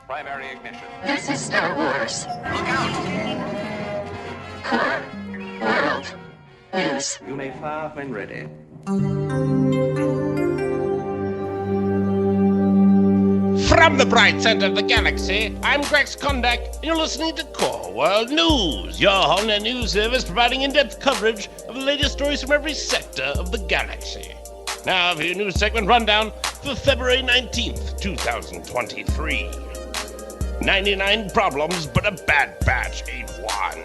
Primary ignition. This is Star Wars. Look out! Core World News. You may fire when ready. From the bright center of the galaxy, I'm Grex Kondak, and you're listening to Core World News, your whole-net news service providing in-depth coverage of the latest stories from every sector of the galaxy. Now for your news segment rundown for February 19th, 2023. 99 problems, but a Bad Batch ain't one.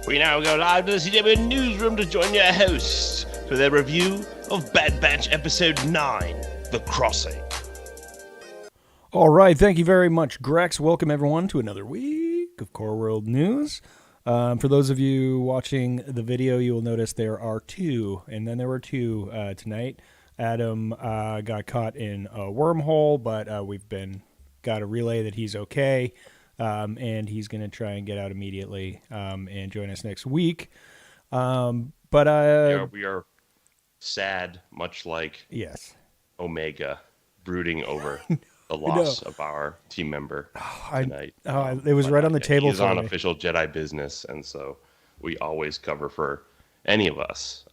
We now go live to the CW newsroom to join your hosts for their review of Bad Batch Episode 9, The Crossing. All right, thank you very much, Grex. Welcome, everyone, to another week of Core World News. For those of you watching the video, you will notice there are two, and then there were two tonight. Adam got caught in a wormhole, but we've got a relay that he's okay, and he's going to try and get out immediately and join us next week. We are sad, much like yes, Omega, brooding over the loss of our team member tonight. It was right on the table. He's on official Jedi business, and so we always cover for any of us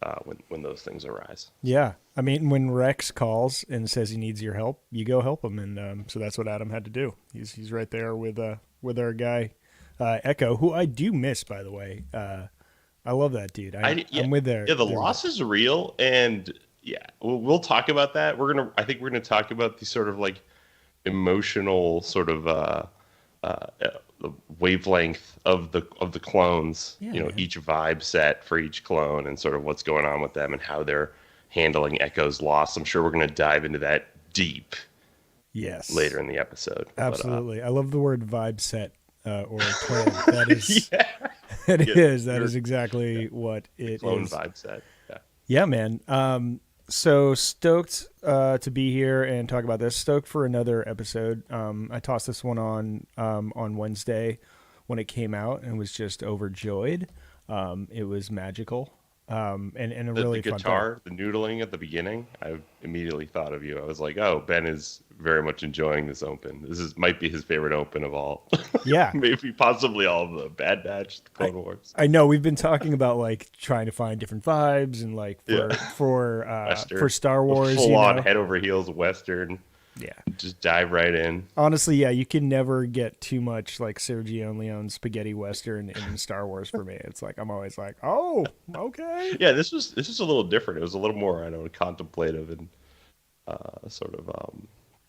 when those things arise. Yeah, I mean, when Rex calls and says he needs your help, you go help him, and so that's what Adam had to do. He's right there with our guy Echo, who I do miss, by the way. I love that dude. I'm with there. Yeah, the loss is real, and yeah, we'll talk about that. I think we're gonna talk about the sort of like emotional sort of the wavelength of the clones. Yeah, man. Each vibe set for each clone, and sort of what's going on with them and how they're handling Echo's loss. I'm sure we're going to dive into that deep. Yes. Later in the episode. Absolutely. I love the word vibe set or clone. That is. That is exactly what it clone is. Vibe set. Yeah. Yeah, man. So stoked to be here and talk about this. Stoked for another episode. I tossed this one on Wednesday when it came out and was just overjoyed. It was magical. And a really the fun guitar, the noodling at the beginning, I immediately thought of you. I was like, oh, Ben is very much enjoying this open. Might be his favorite open of all. Yeah. Maybe possibly all of the Bad Batch, the Clone Wars. I know we've been talking about like trying to find different vibes and like for Star Wars, full on head over heels Western. Yeah. Just dive right in. Honestly, yeah, you can never get too much like Sergio Leone spaghetti Western in Star Wars for me. It's like I'm always like, oh, okay. Yeah, this was a little different. It was a little more, contemplative and sort of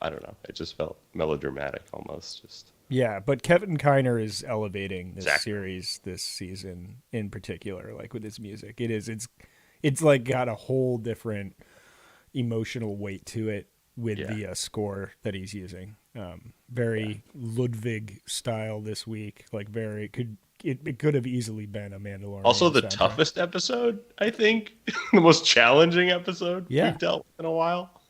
I don't know. It just felt melodramatic almost. Just yeah, but Kevin Kiner is elevating this series this season in particular, like with his music. It's like got a whole different emotional weight to it. With the score that he's using, very Ludwig style this week. Like it could have easily been a Mandalorian. Also, the soundtrack. toughest episode, I think, the most challenging episode we've dealt with in a while.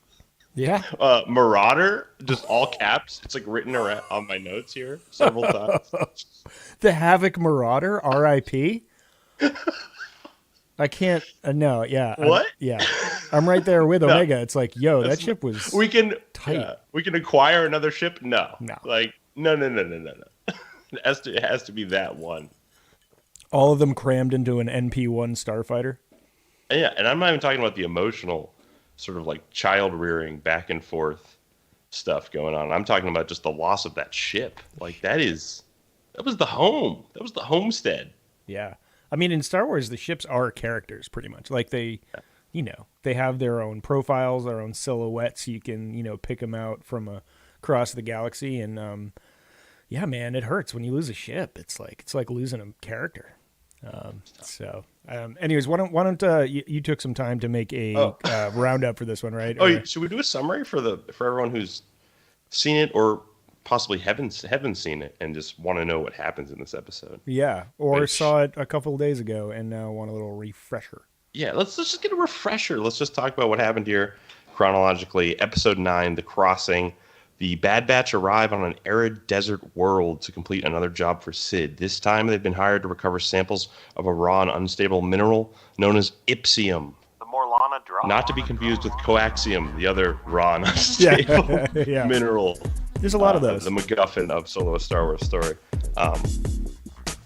Yeah, Marauder, just all caps. It's like written around on my notes here several times. The Havoc Marauder, R.I.P. I can't. No, yeah. What? I'm right there with Omega. It's like, yo, that ship was. We can tight. We can acquire another ship. No. Like no. It has to be that one. All of them crammed into an NP-1 starfighter. Yeah, and I'm not even talking about the emotional, sort of like child rearing back and forth stuff going on. I'm talking about just the loss of that ship. Like that was the home. That was the homestead. Yeah. I mean, in Star Wars, the ships are characters pretty much. Like they have their own profiles, their own silhouettes. You can, pick them out from across the galaxy. And yeah, man, it hurts when you lose a ship. It's like losing a character. Anyways, why don't you took some time to make a roundup for this one, right? Should we do a summary for everyone who's seen it or possibly haven't seen it and just want to know what happens in this episode? Yeah, or saw it a couple of days ago and now want a little refresher. Yeah, let's just get a refresher. Let's just talk about what happened here chronologically. Episode 9, The Crossing. The Bad Batch arrive on an arid desert world to complete another job for Sid. This time they've been hired to recover samples of a raw and unstable mineral known as ipsium. The Morlana drop. Not to be confused with coaxium, the other raw and unstable mineral There's a lot of those. The MacGuffin of Solo: A Star Wars Story.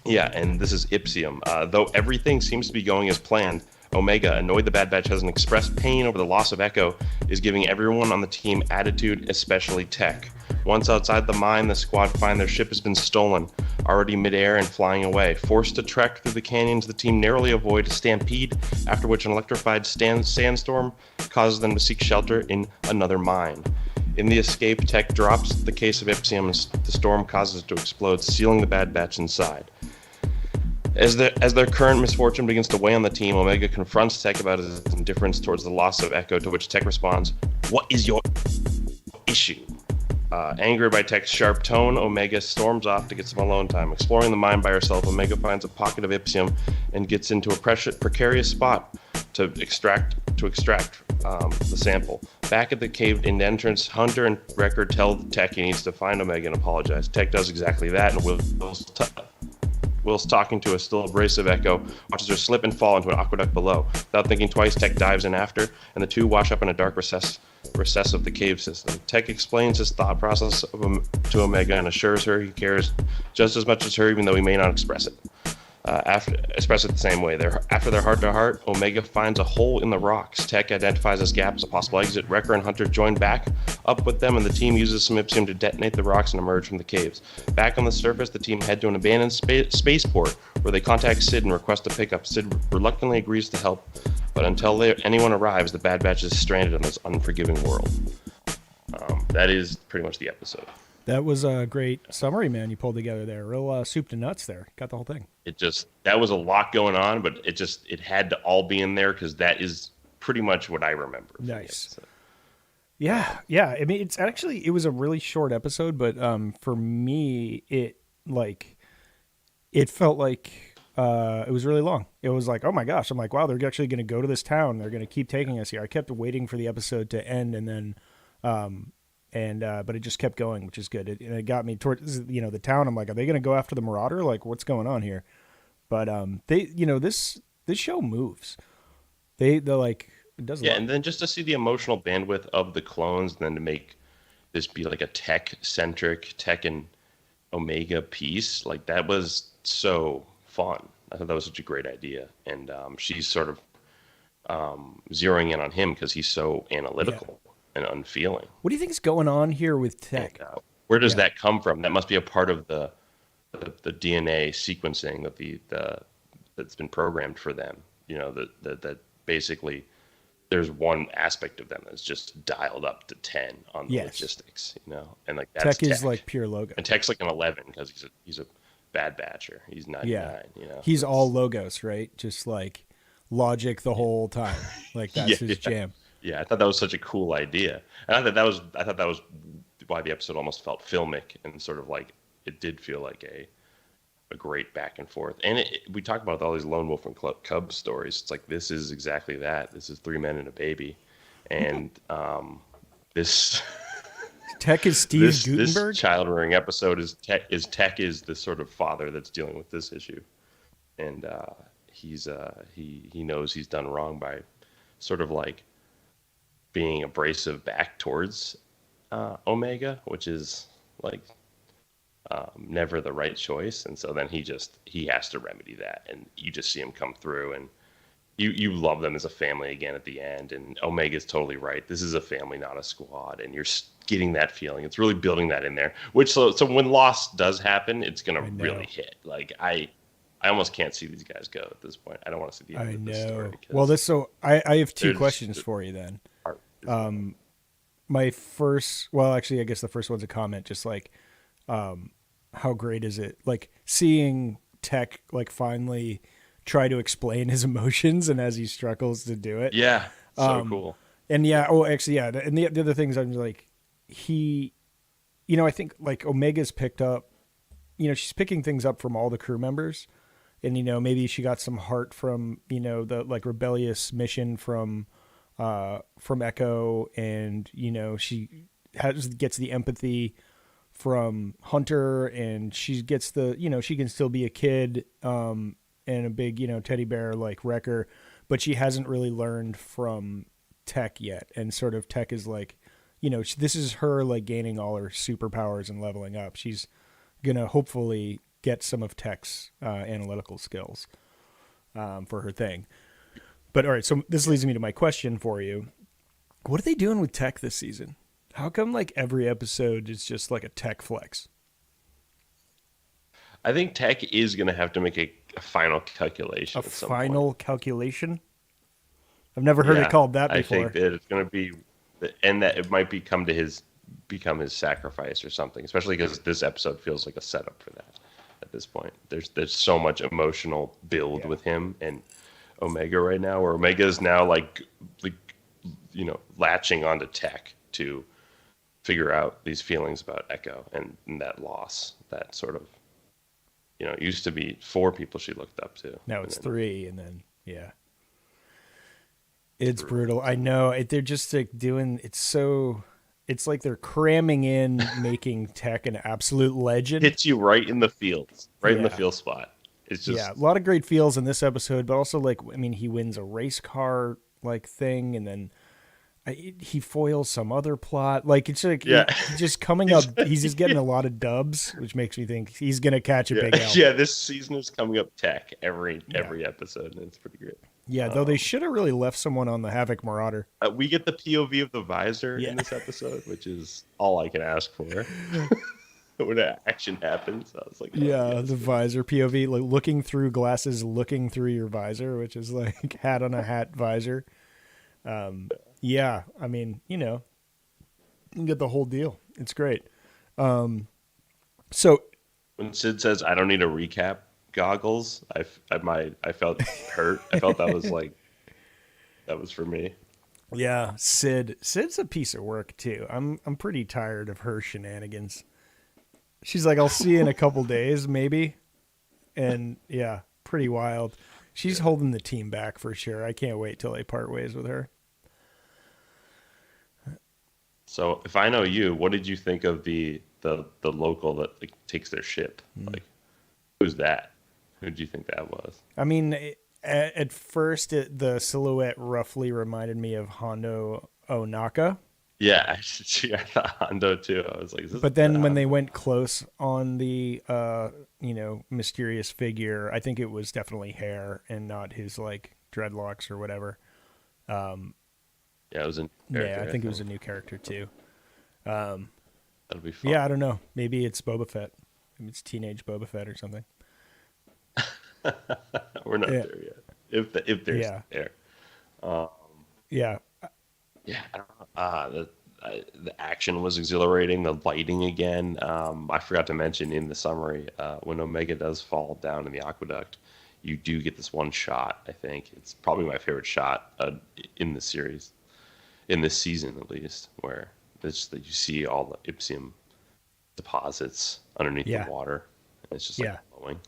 Yeah, and this is Ipsium. Though everything seems to be going as planned, Omega, annoyed the Bad Batch hasn't expressed pain over the loss of Echo, is giving everyone on the team attitude, especially Tech. Once outside the mine, the squad find their ship has been stolen, already midair and flying away. Forced to trek through the canyons, the team narrowly avoid a stampede, after which an electrified sandstorm causes them to seek shelter in another mine. In the escape, Tech drops the case of Ipsium and the storm causes it to explode, sealing the Bad Batch inside. As their current misfortune begins to weigh on the team, Omega confronts Tech about his indifference towards the loss of Echo, to which Tech responds, "What is your issue?" Angered by Tech's sharp tone, Omega storms off to get some alone time. Exploring the mine by herself, Omega finds a pocket of Ipsium and gets into a precarious spot to extract the sample. Back at the cave in the entrance, Hunter and Wrecker tell Tech he needs to find Omega and apologize. Tech does exactly that, and Will's talking to a still abrasive Echo, watches her slip and fall into an aqueduct below. Without thinking twice, Tech dives in after, and the two wash up in a dark recess of the cave system. Tech explains his thought process to Omega and assures her he cares just as much as her, even though he may not express it. Express it the same way. After their heart-to-heart, Omega finds a hole in the rocks. Tech identifies this gap as a possible exit. Wrecker and Hunter join back up with them, and the team uses some Ipsium to detonate the rocks and emerge from the caves. Back on the surface, the team head to an abandoned spaceport, where they contact Sid and request a pickup. Sid reluctantly agrees to help, but until anyone arrives, the Bad Batch is stranded on this unforgiving world. That is pretty much the episode. That was a great summary, man, you pulled together there. Real soup to nuts there. Got the whole thing. That was a lot going on, but it had to all be in there because that is pretty much what I remember. Nice. Yeah. I mean, it was a really short episode, but for me, it felt like it was really long. It was like, oh my gosh, I'm like, wow, they're actually going to go to this town. They're going to keep taking us here. I kept waiting for the episode to end, and then but it just kept going, which is good. It got me towards, the town. I'm like, are they going to go after the Marauder? Like, what's going on here? But this show moves. They're like, it does. Yeah, and then just to see the emotional bandwidth of the clones, and then to make this be like a Tech-centric, Tech and Omega piece, like that was so fun. I thought that was such a great idea, and she's sort of zeroing in on him because he's so analytical. Yeah. And unfeeling. What do you think is going on here with Tech? And, where does that come from? That must be a part of the DNA sequencing that that's been programmed for them. That basically there's one aspect of them that's just dialed up to 10 on the logistics. And like that's Tech is like pure logo. And Tech's like an 11 because he's a Bad Batcher. He's 99. Yeah. He's all logos, right? Just like logic the whole time. Like that's his jam. Yeah, I thought that was such a cool idea, and I thought that was why the episode almost felt filmic and sort of like it did feel like a great back and forth. And we talk about all these lone wolf and cub stories. It's like this is exactly that. This is 3 men and a baby, and this Tech is Steve Guttenberg. This child rearing episode is Tech is the sort of father that's dealing with this issue, and he knows he's done wrong by sort of like being abrasive back towards Omega, which is like never the right choice. And so then he has to remedy that, and you just see him come through, and you love them as a family again at the end. And Omega's totally right. This is a family, not a squad, and you're getting that feeling. It's really building that in there. Which so when loss does happen, it's gonna really hit. Like I almost can't see these guys go at this point. I don't want to see the end of this story. Well, I have two questions for you then. My first, I guess the first one's a comment, just like, how great is it? Like seeing Tech like finally try to explain his emotions and as he struggles to do it. Yeah. So cool. And and the other things I'm like, I think like Omega's picked up, she's picking things up from all the crew members, and, maybe she got some heart from, the like rebellious mission from Echo, and she gets the empathy from Hunter, and she gets the she can still be a kid and a big teddy bear like Wrecker, but she hasn't really learned from Tech yet, and sort of Tech is like this is her like gaining all her superpowers and leveling up. She's gonna hopefully get some of Tech's analytical skills for her thing. But all right, so this leads me to my question for you. What are they doing with Tech this season? How come like every episode is just like a Tech flex? I think Tech is going to have to make a final calculation. A final calculation? I've never heard it called that before. I think that it's going to be, and that it might become his sacrifice or something. Especially because this episode feels like a setup for that. At this point, there's so much emotional build with him and Omega right now, where Omega is now like latching onto Tech to figure out these feelings about Echo and that loss, that sort of. It used to be 4 people she looked up to. Now it's 3, and then, yeah. It's brutal. I know. They're just like doing, it's like they're cramming in making Tech an absolute legend. Hits you right in the feels, in the feel spot. It's just. Yeah, a lot of great feels in this episode, but also he wins a race car like thing, and then he foils some other plot. Like it's like he's just coming up. He's just getting a lot of dubs, which makes me think he's gonna catch a big L. Yeah, this season is coming up Tech every episode, and it's pretty great. Yeah, though they should have really left someone on the Havoc Marauder. We get the POV of the visor in this episode, which is all I can ask for. When action happens, I was like, the visor POV, like looking through glasses, looking through your visor, which is like hat on a hat visor. Yeah, I mean, you can get the whole deal. It's great. So when Sid says, "I don't need a recap goggles," I felt hurt. I felt that was for me. Yeah, Sid's a piece of work too. I'm pretty tired of her shenanigans. She's like, "I'll see you in a couple days, maybe," and yeah, pretty wild. She's holding the team back for sure. I can't wait till they part ways with her. So, if I know you, what did you think of the local that takes their ship? Like, who's that? Who did you think that was? I mean, at first, the silhouette roughly reminded me of Hondo Onaka. Yeah, I thought Hondo too. I was like, but then when they went close on the mysterious figure, I think it was definitely hair and not his like dreadlocks or whatever. Yeah, it was a I think it was a new character too. That'll be fun. Yeah, I don't know. Maybe it's Boba Fett. Maybe it's teenage Boba Fett or something. We're not there yet. If there's there. Yeah. Yeah, I don't know. The action was exhilarating. The lighting again. I forgot to mention in the summary when Omega does fall down in the aqueduct, you do get this one shot. I think it's probably my favorite shot in the series, in this season at least, where it's that you see all the Ipsium deposits underneath the water, and it's just glowing.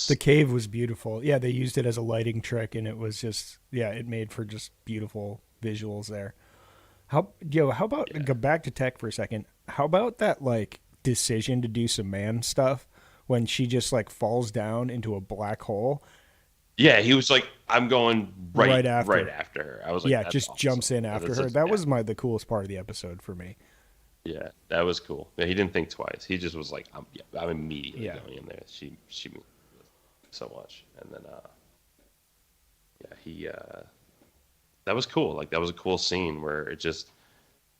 The cave was beautiful. Yeah, they used it as a lighting trick, and it was just it made for just beautiful visuals there. How about go back to Tech for a second? How about that like decision to do some man stuff when she just like falls down into a black hole? Yeah, he was like, "I'm going right after her." I was like, "Yeah, just awesome. Jumps in after her." That was the coolest part of the episode for me. Yeah, that was cool. Yeah, he didn't think twice. He just was like, "I'm immediately going in there." She so much, and then he that was cool. Like that was a cool scene where it just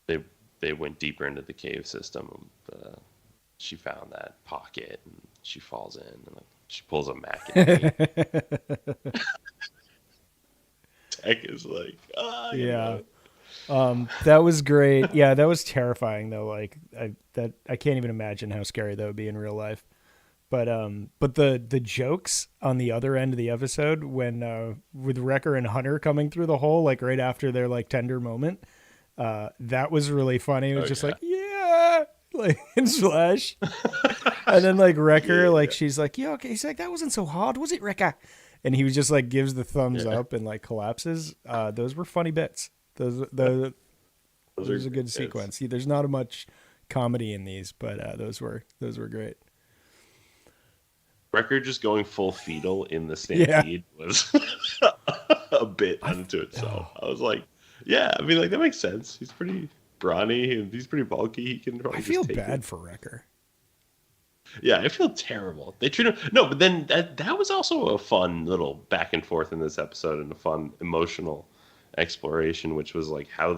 they went deeper into the cave system. She found that pocket and she falls in and like she pulls a Mac. Tech is like, that was great. Yeah, that was terrifying though. Like I can't even imagine how scary that would be in real life. But the jokes on the other end of the episode when with Wrecker and Hunter coming through the hole like right after their like tender moment, that was really funny. It was just like like in Slash, and then like Wrecker like she's like okay. He's like that wasn't so hard, was it, Wrecker? And he was just like gives the thumbs up and like collapses. Those were funny bits. Those was a good sequence. See, there's not much comedy in these, but those were great. Wrecker just going full fetal in the stampede was a bit unto itself. I was like, I mean, like that makes sense. He's pretty brawny and he's pretty bulky. He can probably I feel just take bad it. for Wrecker. Yeah, I feel terrible. They treat him no, but then that was also a fun little back and forth in this episode and a fun emotional exploration, which was like how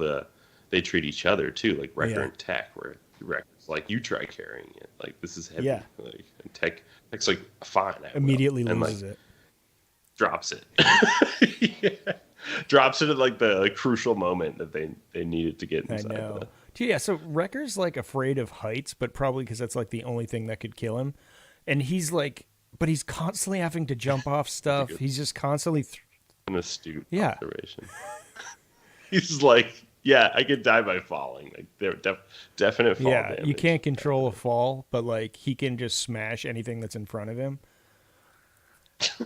they treat each other too, like Wrecker Yeah. and Tech, where Wrecker's like, you try carrying it, like this is heavy. Yeah. Like, and Tech's like, fine, I will. Immediately and, loses like, it. drops it. Yeah. Drops it at like the crucial moment that they needed to get I inside. know. Yeah, so Wrecker's like afraid of heights, but probably because that's like the only thing that could kill him. And he's like, but he's constantly having to jump off stuff. He's just constantly. An astute Yeah. observation. He's like, yeah, I could die by falling. Like they're definite fall Yeah, damage. you can't control a fall, but like he can just smash anything that's in front of him.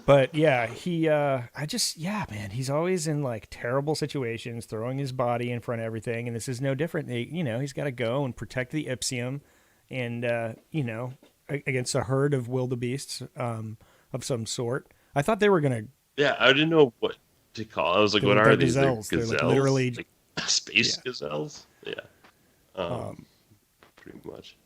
But yeah, man, he's always in like terrible situations, throwing his body in front of everything, and this is no different. He's got to go and protect the Ipsium, and against a herd of wildebeests of some sort. I thought they were gonna. Yeah, I didn't know what to call. I was like, They're- what they're are these? They're gazelles. They're, like, gazelles? literally- Like, space Yeah. gazelles. Yeah, pretty much.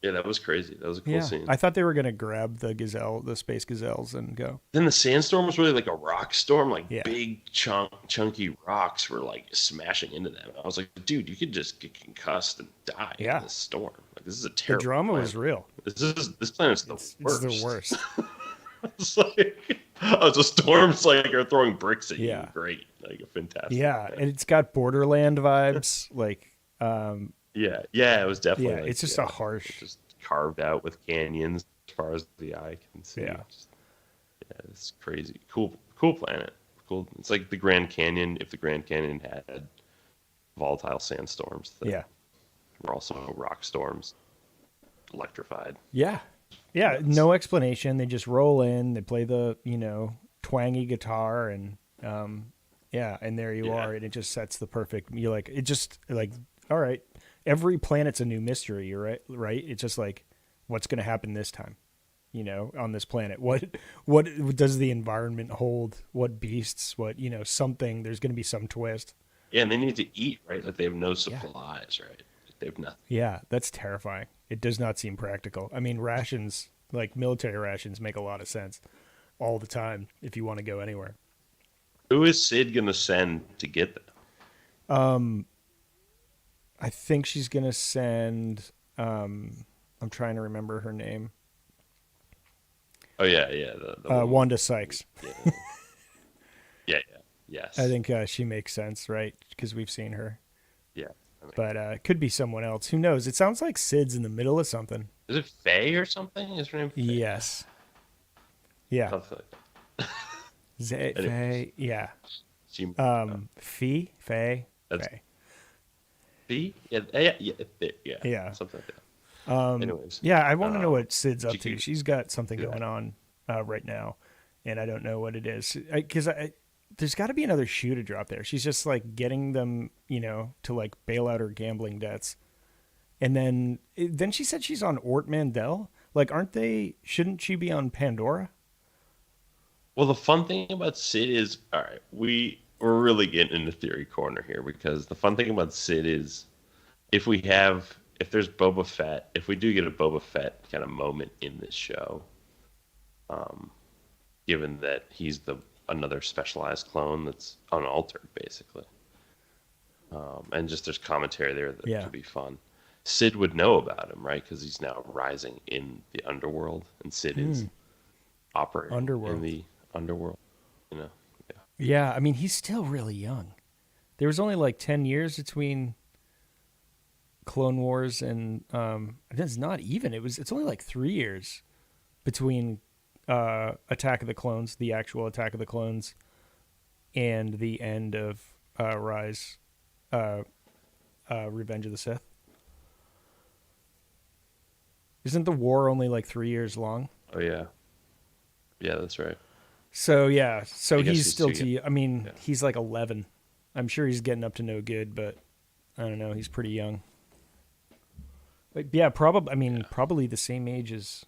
Yeah, that was crazy. That was a cool Yeah, scene. I thought they were gonna grab the space gazelles, and go. Then the sandstorm was really like a rock storm, like Yeah. big chunky rocks were like smashing into them. I was like, dude, you could just get concussed and die Yeah. in this storm. Like this is a The terrible. drama planet. was real. This planet's the It's worst. the worst. It's like, oh, so storms like are throwing bricks at Yeah. you. Great, like a fantastic. Yeah, and it's got Borderland vibes. Like, yeah, it was definitely. yeah, like, it's just a harsh. just carved out with canyons as far as the eye can see. Yeah. Yeah, it's crazy. Cool planet. Cool. It's like the Grand Canyon if the Grand Canyon had volatile sandstorms that Yeah, were also rock storms, electrified. yeah, yeah. No explanation. They just roll in. They play the twangy guitar, and yeah, and there you Yeah. are, and it just sets the perfect. You like it. Just like, all right, every planet's a new mystery. You're right. Right. It's just like, what's going to happen this time? On this planet, what does the environment hold? What beasts? What something? There's going to be some twist. Yeah, and they need to eat, right? Like they have no supplies, right? They have nothing. Yeah, that's terrifying. It does not seem practical. I mean, rations, like military rations, make a lot of sense all the time if you want to go anywhere. Who is Sid gonna send to get them? I think she's gonna send. I'm trying to remember her name. Oh yeah. The woman. Wanda Sykes. Yeah. Yes. I think she makes sense, right? Because we've seen her. Yeah. I mean, But it could be someone else. Who knows? It sounds like Sid's in the middle of something. is it Faye or something? Is her name Faye? Yes. Yeah. Something like that. Faye. Anyways. Yeah. She, Faye. That's- Faye. Faye? Yeah. Yeah. Something like that. Anyways. Yeah, I want to know what Sid's up to. GQ. She's got something Yeah. going on right now, and I don't know what it is. Because there's got to be another shoe to drop there. She's just like getting them, to like bail out her gambling debts, and then she said she's on Ort Mandel. Like, aren't they? Shouldn't she be on Pandora? Well, the fun thing about Sid is, all right, we're really getting into theory corner here because the fun thing about Sid is if there's Boba Fett, if we do get a Boba Fett kind of moment in this show, given that he's another specialized clone that's unaltered, basically, and just there's commentary there that Yeah. could be fun. Sid would know about him, right? Because he's now rising in the underworld, and Sid is operating Underworld. in the underworld. Yeah. Yeah, I mean, he's still really young. There was only like 10 years between Clone Wars and it's not even. It's only like 3 years between Attack of the Clones, the actual Attack of the Clones, and the end of Rise, Revenge of the Sith. Isn't the war only like 3 years long? Oh yeah. Yeah, that's right. So yeah, so I guess he's he's still too too. I mean, yeah. he's like 11. I'm sure he's getting up to no good, but I don't know. He's pretty young. But yeah, probably. I mean, probably the same age as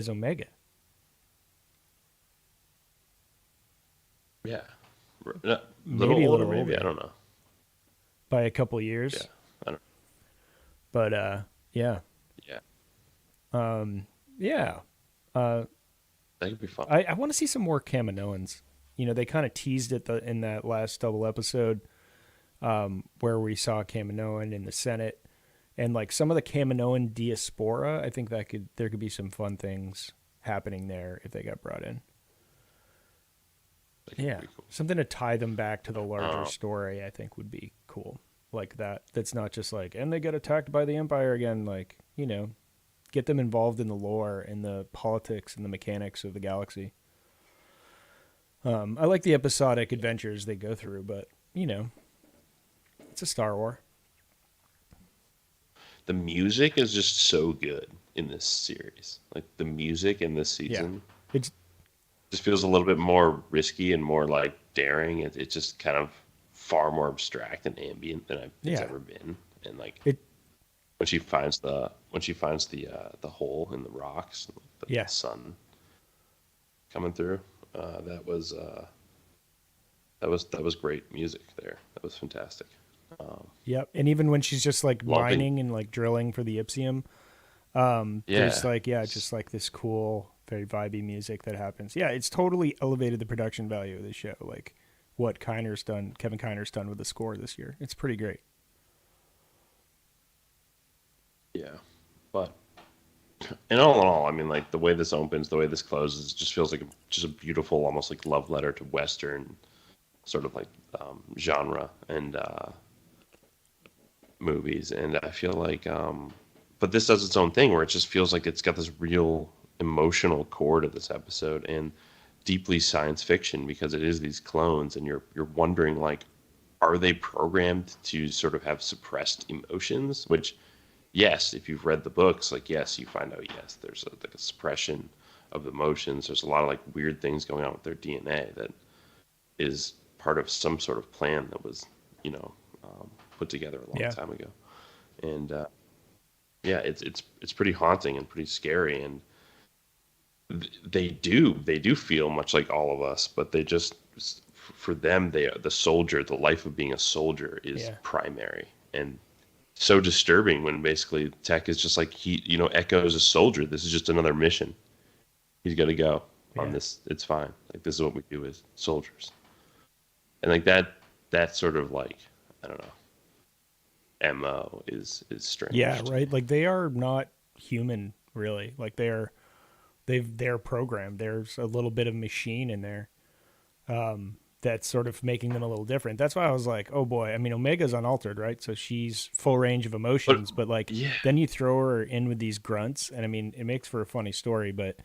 Omega. Yeah. No, Maybe a older, little maybe. older. I don't know. by a couple years. Yeah, I don't. But yeah, Yeah, yeah. Uh, that could be fun. I want to see some more Kaminoans. You know, they kind of teased it in that last double episode where we saw Kaminoan in the Senate, and like some of the Kaminoan diaspora. I think there could be some fun things happening there if they got brought in. That could Yeah, be cool. something to tie them back to the larger Oh. story. I think would be cool. Like that. That's not just like, and they get attacked by the Empire again. Like, you know, get them involved in the lore and the politics and the mechanics of the galaxy. I like the episodic adventures they go through, but you know, it's a Star Wars. The music is just so good in this series. Like the music in this season It's just feels a little bit more risky and more like daring. It's just kind of far more abstract and ambient than it's Yeah. ever been. And like it. when she finds the hole in the rocks, the Yeah. sun coming through, that was great music there. That was fantastic. Yep. And even when she's just like Loving- mining and like drilling for the Ipsium, there's like just like this cool, very vibey music that happens. Yeah, it's totally elevated the production value of the show. Like what Kevin Kiner's done with the score this year. It's pretty great. Yeah, but and all in all, I mean, like the way this opens, the way this closes, just feels like just a beautiful, almost like love letter to Western sort of like genre and movies. And I feel like, but this does its own thing where it just feels like it's got this real emotional core to this episode and deeply science fiction because it is these clones, and you're wondering like, are they programmed to sort of have suppressed emotions? Which yes, if you've read the books, like, yes, you find out, yes, there's like a suppression of the emotions. There's a lot of like weird things going on with their DNA that is part of some sort of plan that was, put together a long time ago. And yeah, it's pretty haunting and pretty scary. And they do feel much like all of us, but they just, for them, the soldier, the life of being a soldier is primary. And so disturbing when basically Tech is just like Echo is a soldier. This is just another mission. He's got to go on this. It's fine. Like this is what we do as soldiers. And like that sort of like, I don't know, MO is strange. Yeah, right. Like they are not human really. Like they're programmed. There's a little bit of machine in there. That's sort of making them a little different. That's why I was like, oh boy. I mean, Omega's unaltered, right? So she's full range of emotions, but like then you throw her in with these grunts, and I mean, it makes for a funny story, but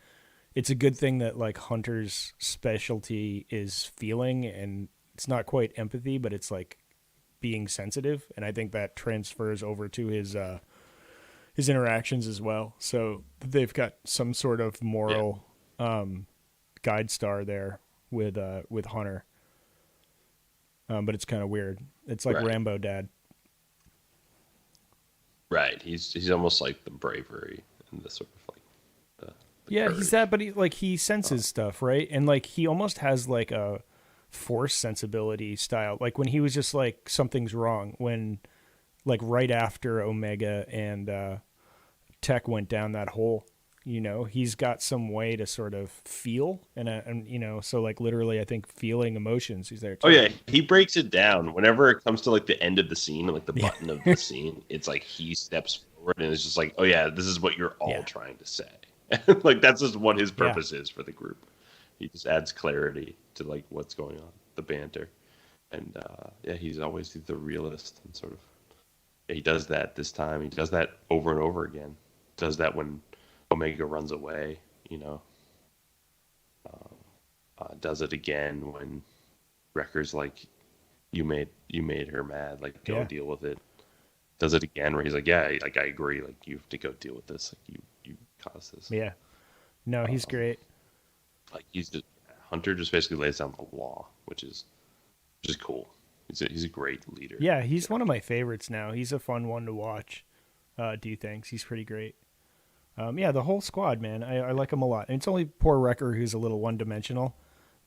it's a good thing that like Hunter's specialty is feeling, and it's not quite empathy, but it's like being sensitive, and I think that transfers over to his interactions as well. So they've got some sort of moral guide star there with Hunter. But it's kind of weird. It's like Rambo Dad. Right. He's almost like the bravery and the sort of like the courage. He's that, but he senses stuff, right? And like he almost has like a force sensibility style. Like when he was just like something's wrong when like right after Omega and Tech went down that hole. He's got some way to sort of feel and so like literally I think feeling emotions. He's there too. Oh yeah, he breaks it down whenever it comes to like the end of the scene and like the button of the scene. It's like he steps forward and it's just like, oh yeah, this is what you're all trying to say. Like that's just what his purpose is for the group. He just adds clarity to like what's going on, the banter, and he's always the realist and sort of. He does that this time. He does that over and over again. Does that when Omega runs away, does it again when Wrecker's like, you made her mad, like go deal with it. Does it again where he's like, yeah, like I agree, like you have to go deal with this, like you caused this. Yeah, no, he's great. Like Hunter just basically lays down the law, which is cool. He's a great leader. Yeah, he's one of my favorites now. He's a fun one to watch. Do things. He's pretty great. The whole squad, man. I like him a lot. And it's only poor Wrecker who's a little one-dimensional.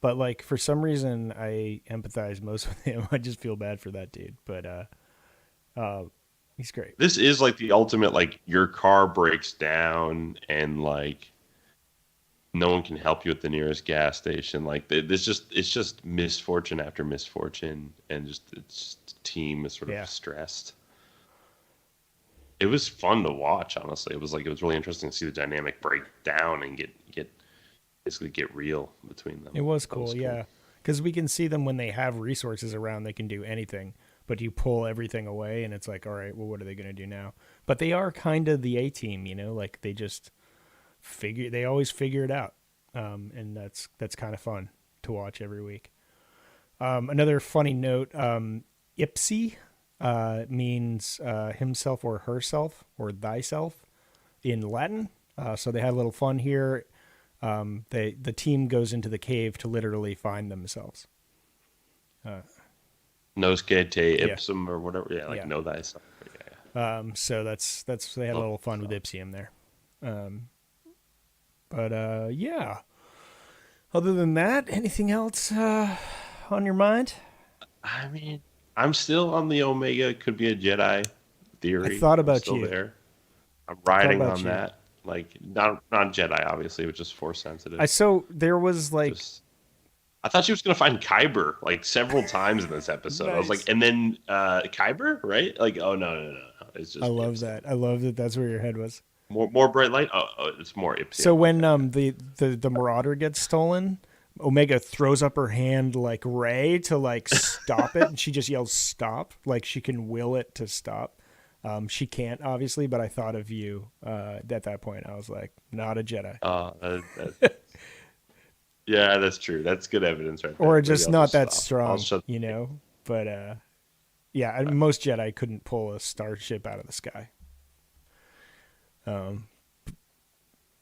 But, like, for some reason, I empathize most with him. I just feel bad for that dude. But, He's great. This is like the ultimate, like your car breaks down and like no one can help you at the nearest gas station. Like it's just misfortune after misfortune, and it's the team is sort of stressed. It was fun to watch, honestly. It was really interesting to see the dynamic break down and get real between them. It was cool, yeah. Because we can see them when they have resources around, they can do anything. But you pull everything away, and it's like, all right, well, what are they going to do now? But they are kind of the A-team, like they just they always figure it out. And that's kind of fun to watch every week. Another funny note, Ipsy means himself or herself or thyself in Latin. So they had a little fun here. The team goes into the cave to literally find themselves. Nos que te ipsum or whatever. Yeah, like know thyself. Yeah. So that's they had a little fun with Ipsium there. But yeah. Other than that, anything else on your mind? I mean, I'm still on the Omega could be a Jedi theory. I thought about still you. There. I'm riding on that. Like not Jedi, obviously, but just Force sensitive. So there was like. I thought she was going to find Kyber like several times in this episode. Nice. I was like, and then Kyber, right? Like, oh no. It's just. I love that. I love that. That's where your head was. More bright light. Oh, it's more Ipsy. So when the Marauder gets stolen, Omega throws up her hand like Rey to like stop it, and she just yells "stop!" Like she can will it to stop. She can't obviously, but I thought of you at that point. I was like, not a Jedi. Yeah, that's true. That's good evidence, right there. Or just not that strong, But yeah, most Jedi couldn't pull a starship out of the sky.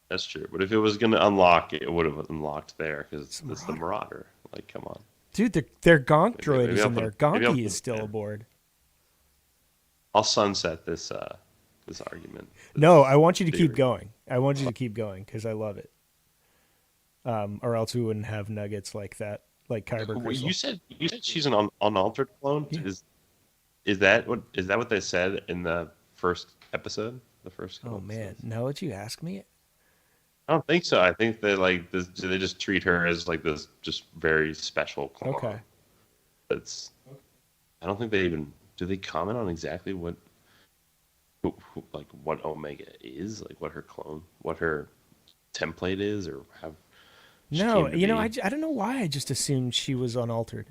That's true. But if it was going to unlock, it would have unlocked there because it's the Marauder. Like, come on, dude. Their Gonk droid is in there. Gonky is still aboard. I'll sunset this argument. No, I want you to keep going. I want you to keep going because I love it. Or else we wouldn't have nuggets like that, like Kyber Crystal. You said she's an unaltered clone. Yeah. Is that what they said in the first episode? The first. Oh man! Now that you ask me, I don't think so. I think that like this, they just treat her as like this just very special clone. Okay. I don't think they even do. They comment on exactly what Omega is, like what her clone, what her template is, or how. No, I don't know why I just assumed she was unaltered.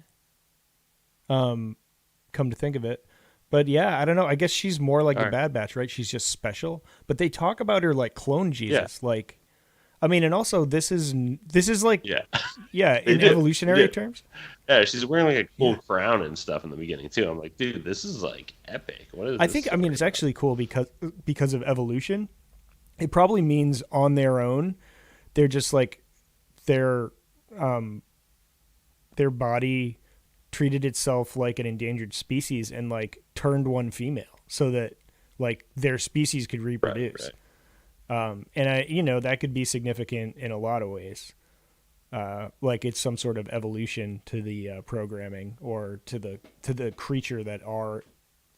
Come to think of it. But yeah, I don't know. I guess she's more like the Bad Batch, right? She's just special. But they talk about her like clone Jesus. Yeah. Like, I mean, and also this is like in evolutionary terms. Yeah, she's wearing like a cool crown and stuff in the beginning too. I'm like, dude, this is like epic. What is this? I mean, it's actually cool because of evolution. It probably means on their own, they're just like their body treated itself like an endangered species and like turned one female so that like their species could reproduce. Right. And that could be significant in a lot of ways. Like it's some sort of evolution to the programming or to the creature that are,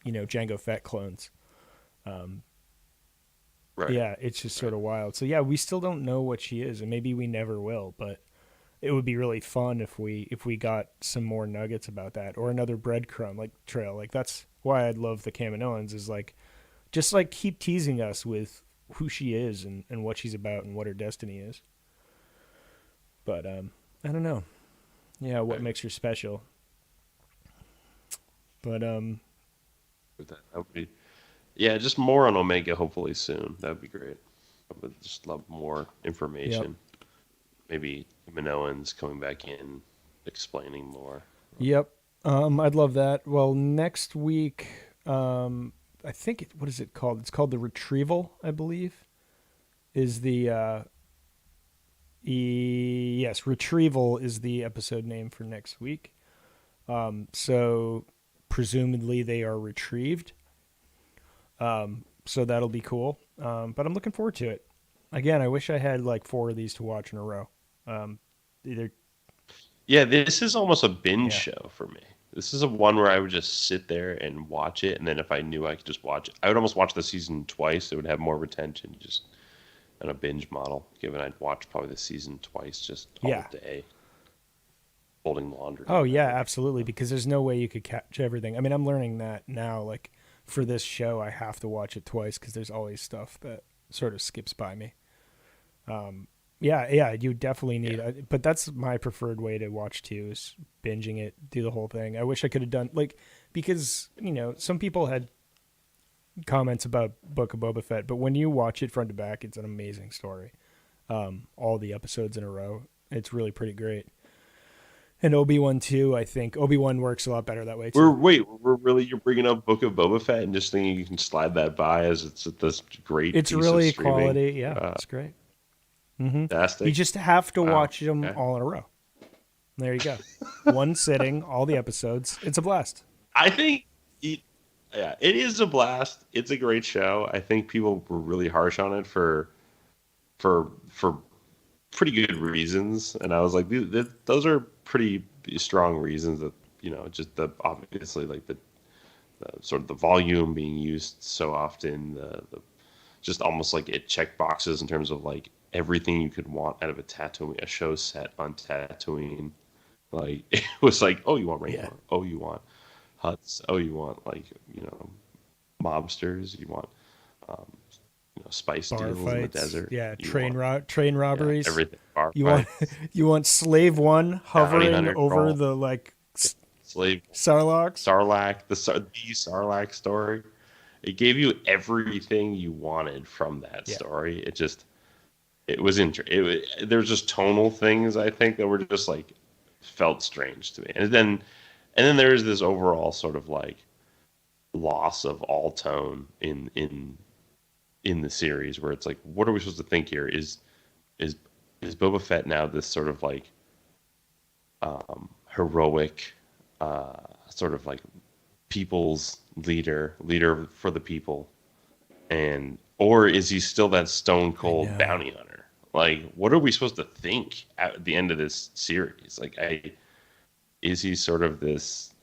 Jango Fett clones. Right. Yeah, it's just sort of wild. So yeah, we still don't know what she is, and maybe we never will. But it would be really fun if we got some more nuggets about that, or another breadcrumb like trail. Like that's why I'd love the Kaminoans is like, just like keep teasing us with who she is and what she's about and what her destiny is. But I don't know. Yeah, what makes her special? But that would be. Yeah, just more on Omega hopefully soon. That would be great. I would just love more information. Yep. Maybe Minoans coming back in, explaining more. Yep. I'd love that. Well, next week, I think, what is it called? It's called The Retrieval, I believe, is the, yes, Retrieval is the episode name for next week. So presumably they are retrieved. So that'll be cool. But I'm looking forward to it. Again, I wish I had like 4 of these to watch in a row. Yeah, this is almost a binge show for me. This is a one where I would just sit there and watch it, and then if I knew I could just watch it, I would almost watch the season twice. It would have more retention, just on a binge model. Given I'd watch probably the season twice, just all day, folding laundry. Oh yeah, absolutely. Because there's no way you could catch everything. I mean, I'm learning that now. Like for this show, I have to watch it twice because there's always stuff that sort of skips by me. Yeah, you definitely need. But that's my preferred way to watch too, is binging it, do the whole thing. I wish I could have done because some people had comments about Book of Boba Fett, but when you watch it front to back, it's an amazing story. All the episodes in a row, it's really pretty great. And Obi-Wan too, I think Obi-Wan works a lot better that way too. You're bringing up Book of Boba Fett and just thinking you can slide that by as it's this great. It's piece really of streaming. quality. Yeah, it's great. Fantastic. You just have to watch them okay. all in a row. There you go. One sitting, all the episodes. It's a blast. I think it is a blast. It's a great show. I think people were really harsh on it for pretty good reasons, and I was like, those are pretty strong reasons that just the obviously like the sort of the volume being used so often, the just almost like it checked boxes in terms of like everything you could want out of a show set on Tatooine. Like it was like, oh, you want rainbow? Oh, you want huts? Oh, you want like mobsters? You want spice Bar deals fights, in the desert? yeah, You train want- robberies. everything. Bar You fights, you want Slave One hovering Hunter over Crawl. the slave Sarlacc. Sarlacc, the Sarlacc story. It gave you everything you wanted from that story. It was interesting. There's just tonal things I think that were just like felt strange to me, and then there's this overall sort of like loss of all tone in the series where it's like, what are we supposed to think here? Is Boba Fett now this sort of like heroic sort of like people's leader for the people, or is he still that stone cold bounty hunter? Like, what are we supposed to think at the end of this series? Like, is he sort of this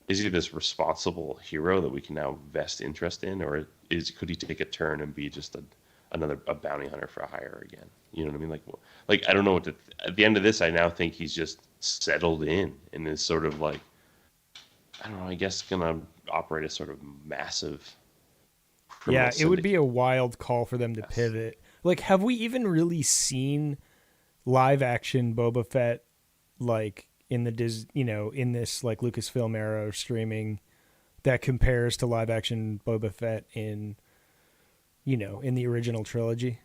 is he this responsible hero that we can now vest interest in, or could he take a turn and be just a bounty hunter for hire again? You know what I mean? Like I don't know what to. At the end of this, I now think he's just settled in is sort of like, I don't know. I guess gonna operate a sort of massive. Yeah, it would be a wild call for them to pivot. Like, have we even really seen live action Boba Fett like in in this like Lucasfilm era of streaming that compares to live action Boba Fett in the original trilogy?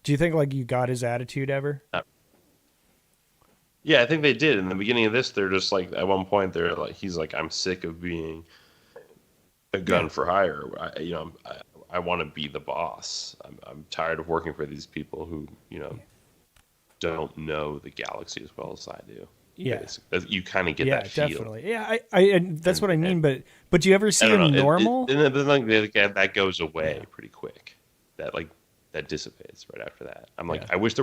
Do you think like you got his attitude ever? Yeah, I think they did. In the beginning of this, they're just like, at one point, they're like, he's like, I'm sick of being a gun for hire. I want to be the boss. I'm tired of working for these people who, don't know the galaxy as well as I do. Yeah, basically. You kind of get that feel. Definitely. Yeah, and that's what I mean. But do you ever see him normal? And then that goes away pretty quick. That dissipates right after that. I'm like, I wish he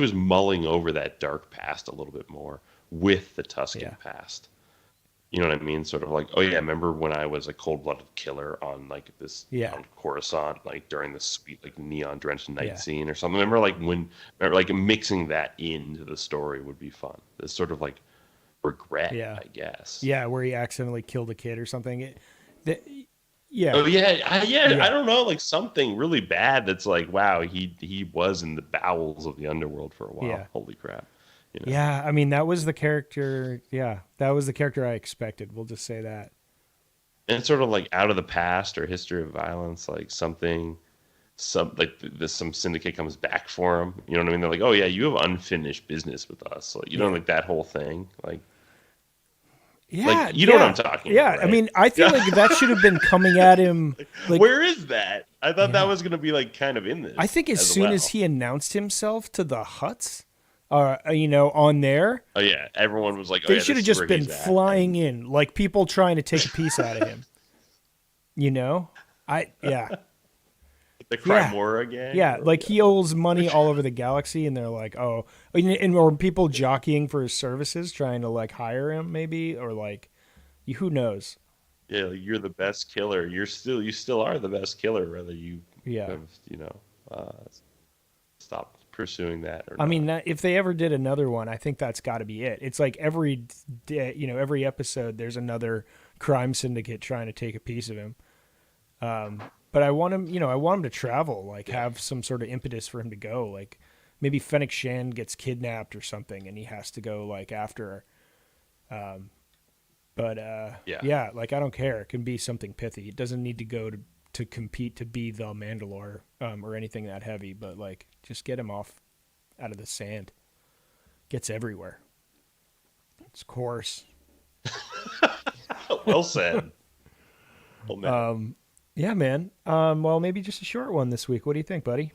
was mulling over that dark past a little bit more with the Tusken past. You know what I mean? Sort of like, oh yeah, remember when I was a cold-blooded killer on like this on Coruscant, like during the sweet like neon-drenched night scene or something. Remember mixing that into the story would be fun. This sort of like regret, I guess. Yeah, where he accidentally killed a kid or something. Oh yeah. I don't know, like something really bad that's like, wow, he was in the bowels of the underworld for a while. Yeah. Holy crap. Yeah, I mean that was the character. Yeah, that was the character I expected. We'll just say that. And it's sort of like out of the past or history of violence, like some syndicate comes back for him. You know what I mean? They're like, oh yeah, you have unfinished business with us. Like like that whole thing. Like, you know what I'm talking about. Right? I mean, I feel like that should have been coming at him. Like, where is that? I thought that was going to be like kind of in this. I think as soon as he announced himself to the Hutts. On there. Oh yeah, everyone was like, they should have just been flying in, like people trying to take a piece out of him. The Crymora gang? Yeah, like he owes money all over the galaxy, and they're like, oh, and or people jockeying for his services, trying to like hire him, maybe, or like, who knows? Yeah, like, you're the best killer. You still are the best killer, whether you have, stop pursuing that or not. I mean, if they ever did another one, I think that's got to be it. It's like every episode, there's another crime syndicate trying to take a piece of him. But I want him, I want him to travel, like have some sort of impetus for him to go. Like maybe Fennec Shand gets kidnapped or something, and he has to go like after her. Like I don't care. It can be something pithy. It doesn't need to go to compete to be the Mandalore or anything that heavy. But like, just get him out of the sand. Gets everywhere. It's coarse. Well said. Oh, man. Yeah, man. Well, maybe just a short one this week. What do you think, buddy?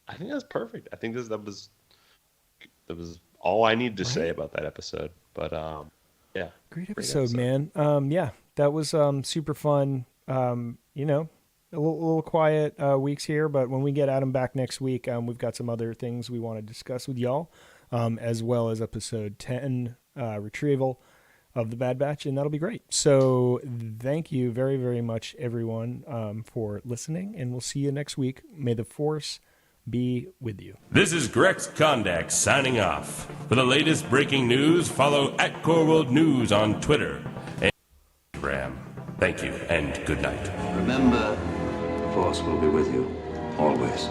I think that's perfect. I think that was all I need to say about that episode. But yeah, great episode, man. That was super fun. A little quiet weeks here, but when we get Adam back next week, we've got some other things we want to discuss with y'all, as well as episode 10, Retrieval of the Bad Batch, and that'll be great. So thank you very, very much, everyone, for listening, and we'll see you next week. May the Force be with you. This is Grex Kondak signing off. For the latest breaking news, follow @CoreWorldNews on Twitter and Instagram. Thank you, and good night. Remember, the Force will be with you, always.